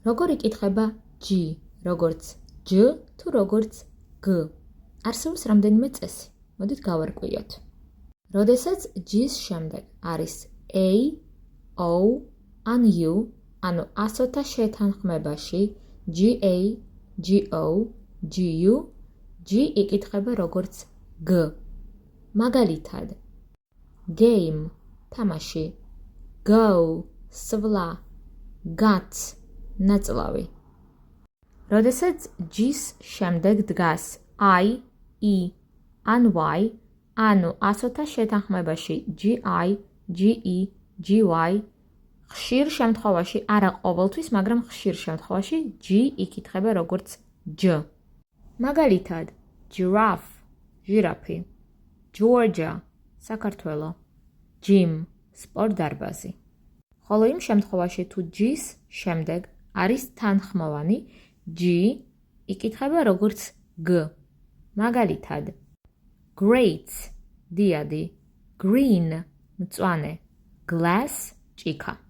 როგორ იკითხება G, როგორც J თუ როგორც G? არსებობს რამდენიმე წესი. მოდით გავარკვიოთ. როდესაც G-ს შემდეგ არის A, O, ან U, ანუ ასოთა შეთანხმებაში GA, GO, GU, G იკითხება როგორც G. მაგალითად, game, თამაში, go, სვლა, got, ნაწლავი. როდესაც G-ს შემდეგ დგას I, E, ან Y, ანუ ასოთა შეთანხმებაში GI, GE, GY, ხშირ შემთხვევაში, არა ყოველთვის, მაგრამ ხშირ შემთხვევაში G იკითხება როგორც J. მაგალითად, giraffe, ჟირაფი, Georgia, საქართველო, gym, სპორტდარბაზი. ხოლო იმ შემთხვევაში, თუ G-ს შემდეგ არის თანხმოვანი, G იკითხება როგორც G. მაგალითად, great, დიადი, green, მწვანე, glass, ჭიქა.